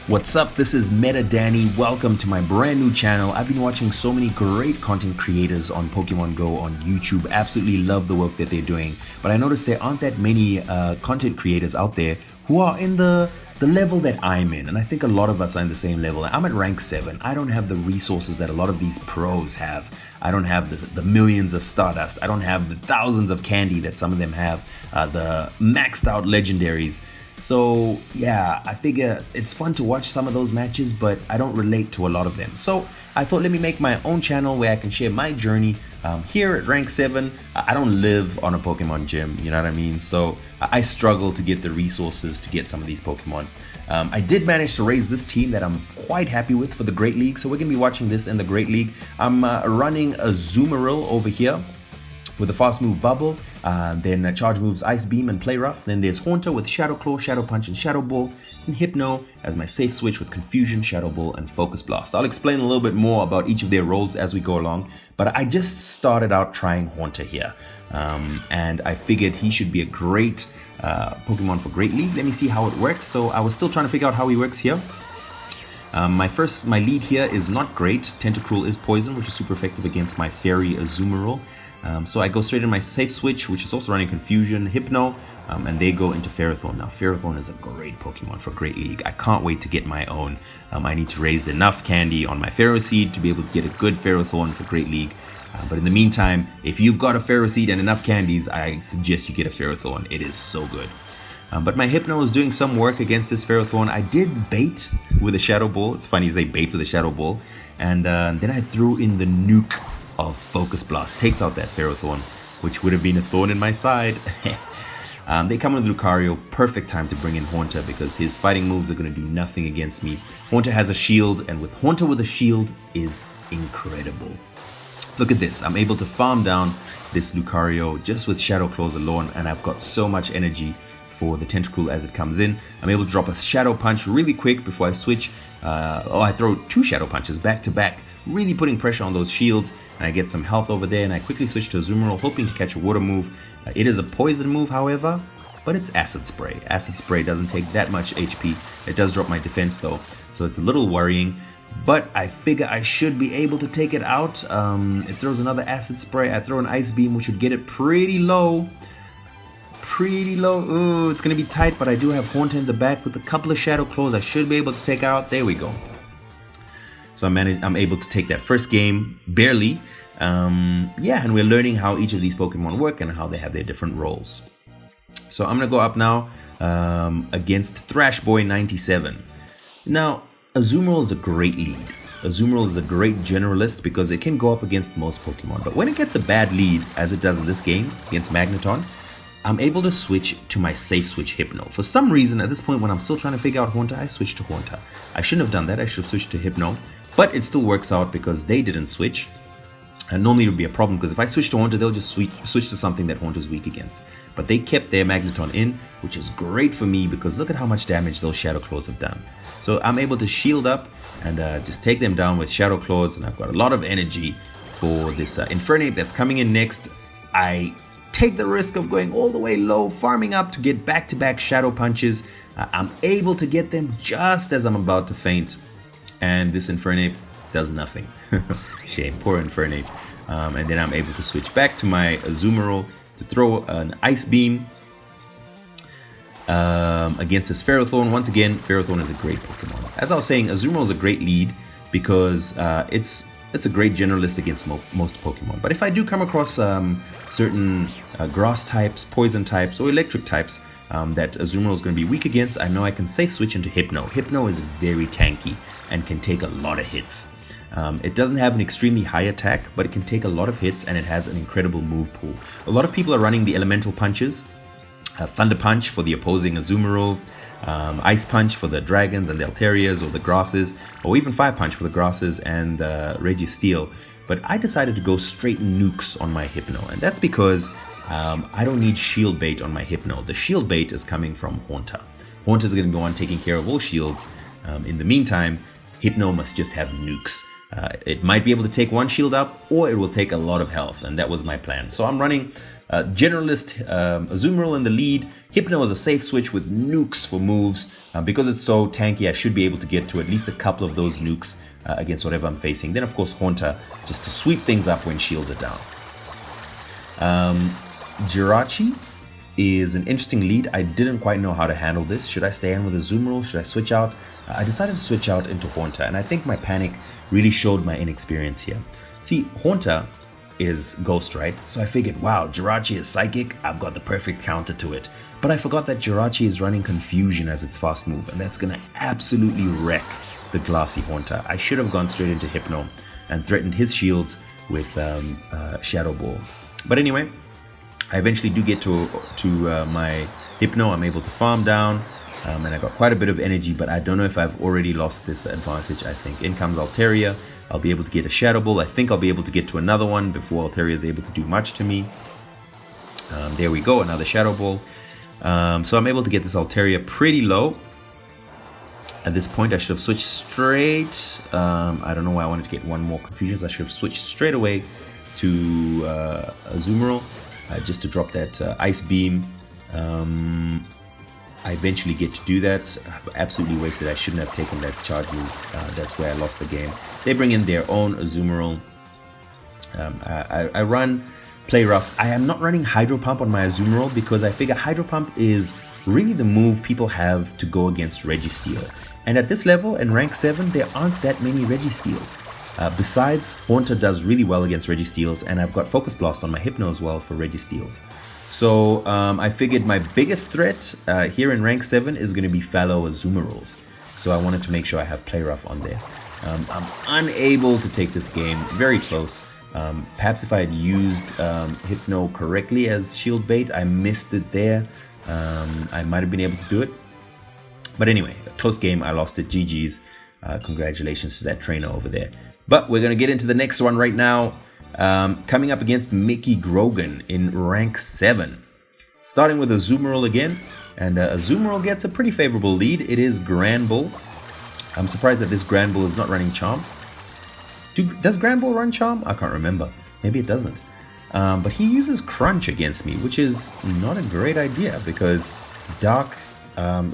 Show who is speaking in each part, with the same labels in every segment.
Speaker 1: What's up? This is Meta Danny. Welcome to my brand new channel. I've been watching so many great content creators on Pokemon Go on YouTube. Absolutely love the work that they're doing. But I noticed there aren't that many content creators out there who are in the level that I'm in. And I think a lot of us are in the same level. I'm at rank 7. I don't have the resources that a lot of these pros have. I don't have the millions of stardust. I don't have the thousands of candy that some of them have. The maxed out legendaries. So yeah, I figure it's fun to watch some of those matches, but I don't relate to a lot of them. So I thought, let me make my own channel where I can share my journey here at rank 7. I don't live on a Pokemon gym, you know what I mean? So I struggle to get the resources to get some of these Pokemon. I did manage to raise this team that I'm quite happy with for the Great League. So we're going to be watching this in the Great League. I'm running a Zoomeril over here with a fast move Bubble, then charge moves Ice Beam and Play Rough. Then there's Haunter with Shadow Claw, Shadow Punch and Shadow Ball, and Hypno as my safe switch with Confusion, Shadow Ball and Focus Blast. I'll explain a little bit more about each of their roles as we go along, but I just started out trying Haunter here, and I figured he should be a great Pokemon for Great League. Let me see how it works. So I was still trying to figure out how he works here. My lead here is not great. Tentacruel is poison, which is super effective against my Fairy Azumarill. So I go straight in my safe switch, which is also running Confusion, Hypno, and they go into Ferrothorn. Now Ferrothorn is a great Pokemon for Great League. I can't wait to get my own. I need to raise enough candy on my Ferroseed to be able to get a good Ferrothorn for Great League. But in the meantime, if you've got a Ferroseed and enough candies, I suggest you get a Ferrothorn. It is so good. But my Hypno is doing some work against this Ferrothorn. I did bait with a Shadow Ball. It's funny, they bait with a Shadow Ball. And then I threw in the nuke of Focus Blast. Takes out that Ferrothorn, which would have been a thorn in my side. They come with Lucario. Perfect time to bring in Haunter because his fighting moves are going to do nothing against me. Haunter has a shield, and with Haunter with a shield is incredible. Look at this. I'm able to farm down this Lucario just with Shadow Claws alone, and I've got so much energy for the Tentacruel as it comes in. I'm able to drop a Shadow Punch really quick before I switch. I throw 2 Shadow Punches back to back, really putting pressure on those shields, and I get some health over there, and I quickly switch to Azumarill, hoping to catch a water move. It is a poison move, however, but it's Acid Spray. Acid Spray doesn't take that much HP. It does drop my defense though, so it's a little worrying, but I figure I should be able to take it out. It throws another Acid Spray. I throw an Ice Beam, which would get it pretty low. Ooh, it's gonna be tight, but I do have Haunter in the back with a couple of Shadow Claws. I should be able to take out. There we go. So I'm able to take that first game, barely. Yeah, and we're learning how each of these Pokemon work and how they have their different roles. So I'm gonna go up now against Thrash Boy 97. Now, Azumarill is a great lead. Azumarill is a great generalist because it can go up against most Pokemon. But when it gets a bad lead, as it does in this game against Magneton, I'm able to switch to my safe switch Hypno. For some reason, at this point when I'm still trying to figure out Haunter, I switched to Haunter. I shouldn't have done that. I should have switched to Hypno. But it still works out because they didn't switch. And normally it would be a problem because if I switch to Haunter, they'll just switch to something that Haunter's weak against. But they kept their Magneton in, which is great for me because look at how much damage those Shadow Claws have done. So I'm able to shield up and just take them down with Shadow Claws, and I've got a lot of energy for this Infernape that's coming in next. I take the risk of going all the way low, farming up to get back-to-back Shadow Punches. I'm able to get them just as I'm about to faint. And this Infernape does nothing. Shame, poor Infernape. And then I'm able to switch back to my Azumarill to throw an Ice Beam against this Ferrothorn. Once again, Ferrothorn is a great Pokemon. As I was saying, Azumarill is a great lead because it's a great generalist against most Pokemon. But if I do come across certain grass types, poison types, or electric types that Azumarill is going to be weak against, I know I can safe switch into Hypno. Hypno is very tanky and can take a lot of hits. It doesn't have an extremely high attack, but it can take a lot of hits, and it has an incredible move pool. A lot of people are running the elemental punches. Thunder Punch for the opposing Azumarills, Ice Punch for the dragons and the Alterias or the grasses, or even Fire Punch for the grasses and Registeel. But I decided to go straight nukes on my Hypno, and that's because I don't need shield bait on my Hypno. The shield bait is coming from Haunter. Haunter is going to go on taking care of all shields. In the meantime, Hypno must just have nukes. It might be able to take one shield up, or it will take a lot of health, and that was my plan. So I'm running Generalist, Azumarill in the lead. Hypno is a safe switch with nukes for moves. Because it's so tanky, I should be able to get to at least a couple of those nukes against whatever I'm facing. Then, of course, Haunter, just to sweep things up when shields are down. Jirachi is an interesting lead. I didn't quite know how to handle this. Should I stay in with Azumarill? Should I switch out? I decided to switch out into Haunter, and I think my panic really showed my inexperience here. See, Haunter is Ghost, right? So I figured, wow, Jirachi is Psychic, I've got the perfect counter to it. But I forgot that Jirachi is running Confusion as its fast move, and that's gonna absolutely wreck the Glassy Haunter. I should have gone straight into Hypno and threatened his shields with Shadow Ball. But anyway, I eventually do get to my Hypno. I'm able to farm down, and I got quite a bit of energy, but I don't know if I've already lost this advantage. I think in comes Altaria. I'll be able to get a Shadow Ball. I think I'll be able to get to another one before Altaria is able to do much to me. There we go, another Shadow Ball. So I'm able to get this Altaria pretty low. At this point, I should have switched straight. I don't know why I wanted to get one more Confusions. I should have switched straight away to Azumarill just to drop that Ice Beam. I eventually get to do that. Absolutely wasted. I shouldn't have taken that charge move. That's where I lost the game. They bring in their own Azumarill. I run Play Rough. I am not running Hydro Pump on my Azumarill because I figure Hydro Pump is really the move people have to go against Registeel. And at this level, in rank 7, there aren't that many Registeels. Besides, Haunter does really well against Registeels, and I've got Focus Blast on my Hypno as well for Registeels. So I figured my biggest threat here in rank 7 is going to be fallow Azumarills. So I wanted to make sure I have Play Rough on there. I'm unable to take this game, very close. Perhaps if I had used Hypno correctly as shield bait, I missed it there. I might have been able to do it. But anyway, a close game, I lost it. GG's. Congratulations to that trainer over there. But we're going to get into the next one right now. Coming up against Mickey Grogan in rank 7. Starting with Azumarill again. And Azumarill gets a pretty favorable lead. It is Granbull. I'm surprised that this Granbull is not running Charm. Does Granbull run Charm? I can't remember. Maybe it doesn't. But he uses Crunch against me, which is not a great idea because Dark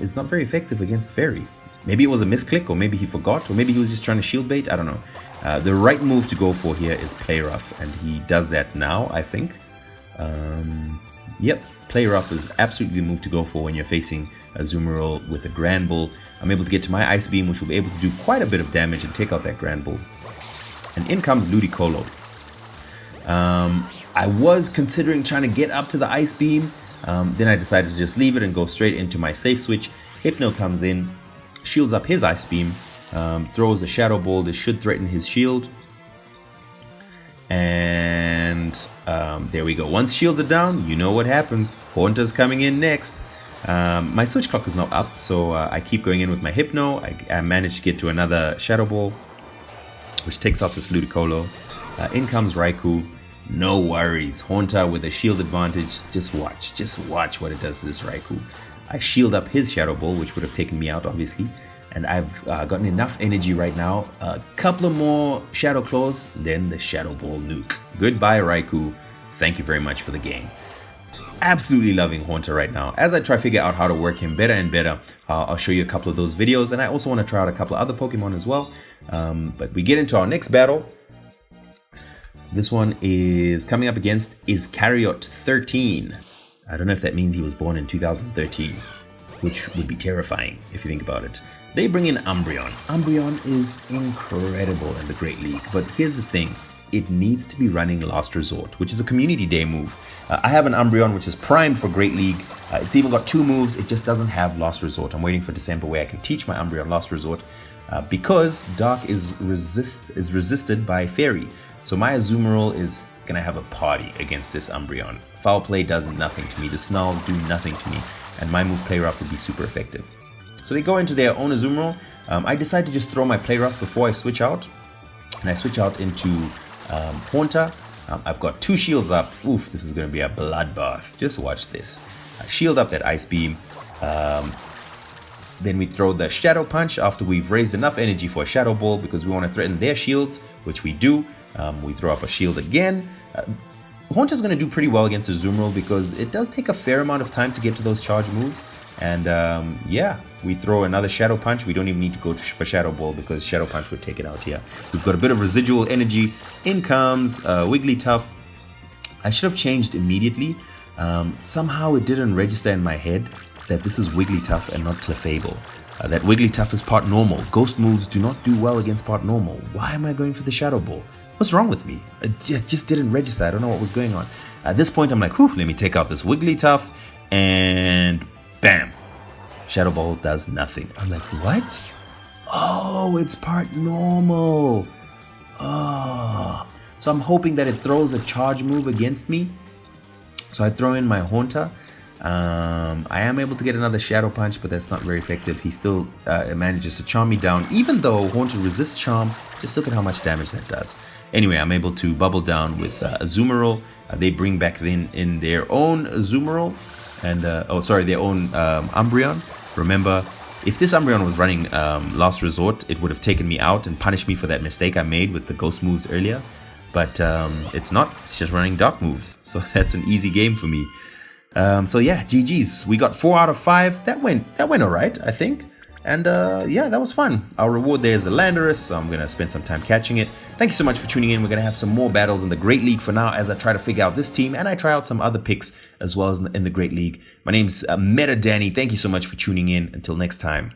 Speaker 1: is not very effective against Fairy. Maybe it was a misclick, or maybe he forgot, or maybe he was just trying to shield bait. I don't know. The right move to go for here is Play Rough, and he does that now, I think. Yep, Play Rough is absolutely the move to go for when you're facing Azumarill with a Granbull. I'm able to get to my Ice Beam, which will be able to do quite a bit of damage and take out that Granbull. And in comes Ludicolo. I was considering trying to get up to the Ice Beam. Then I decided to just leave it and go straight into my safe switch. Hypno comes in, shields up his Ice Beam, throws a Shadow Ball. This should threaten his shield. And there we go. Once shields are down, you know what happens. Haunter's coming in next. My switch clock is not up, so I keep going in with my Hypno. I managed to get to another Shadow Ball, which takes out this Ludicolo. In comes Raikou. No worries. Haunter with a shield advantage. Just watch what it does to this Raikou. I shield up his Shadow Ball, which would have taken me out, obviously. And I've gotten enough energy right now. A couple of more Shadow Claws, then the Shadow Ball nuke. Goodbye, Raikou. Thank you very much for the game. Absolutely loving Haunter right now. As I try to figure out how to work him better and better, I'll show you a couple of those videos. And I also want to try out a couple of other Pokemon as well. But we get into our next battle. This one is coming up against Iscariot 13. I don't know if that means he was born in 2013, which would be terrifying if you think about it. They bring in Umbreon. Umbreon is incredible in the Great League, but here's the thing. It needs to be running Last Resort, which is a Community Day move. I have an Umbreon which is primed for Great League. It's even got 2 moves. It just doesn't have Last Resort. I'm waiting for December where I can teach my Umbreon Last Resort because Dark is resisted by Fairy. So my Azumarill is going to have a party against this Umbreon. Foul Play does nothing to me. The Snarls do nothing to me. And my move Play Rough would be super effective. So they go into their own Azumarill. I decide to just throw my Play Rough before I switch out. And I switch out into Haunter. I've got 2 shields up. Oof, this is going to be a bloodbath. Just watch this. I shield up that Ice Beam. Then we throw the Shadow Punch after we've raised enough energy for a Shadow Ball because we want to threaten their shields, which we do. We throw up a shield again. Haunter's going to do pretty well against Azumarill because it does take a fair amount of time to get to those charge moves. And yeah, we throw another Shadow Punch. We don't even need to go for Shadow Ball because Shadow Punch would take it out here. We've got a bit of residual energy. In comes Wigglytuff. I should have changed immediately. Somehow it didn't register in my head that this is Wigglytuff and not Clefable. That Wigglytuff is part normal. Ghost moves do not do well against part normal. Why am I going for the Shadow Ball? What's wrong with me? It just didn't register. I don't know what was going on. At this point, I'm like, whew, let me take out this Wigglytuff, and bam! Shadow Ball does nothing. I'm like, what? Oh, it's part normal. Oh. So I'm hoping that it throws a charge move against me. So I throw in my Haunter. I am able to get another Shadow Punch, but that's not very effective. He still manages to charm me down. Even though Haunter resists charm, just look at how much damage that does. Anyway, I'm able to bubble down with Azumarill. They bring back in their own Azumarill. And, their own Umbreon. Remember, if this Umbreon was running Last Resort, it would have taken me out and punished me for that mistake I made with the Ghost moves earlier. But it's not. It's just running Dark moves. So that's an easy game for me. So yeah, GG's. We got 4 out of 5. That went alright, I think. And yeah, that was fun. Our reward there is a Landorus, so I'm going to spend some time catching it. Thank you so much for tuning in. We're going to have some more battles in the Great League for now as I try to figure out this team and I try out some other picks as well as in the Great League. My name's Meta Danny. Thank you so much for tuning in. Until next time.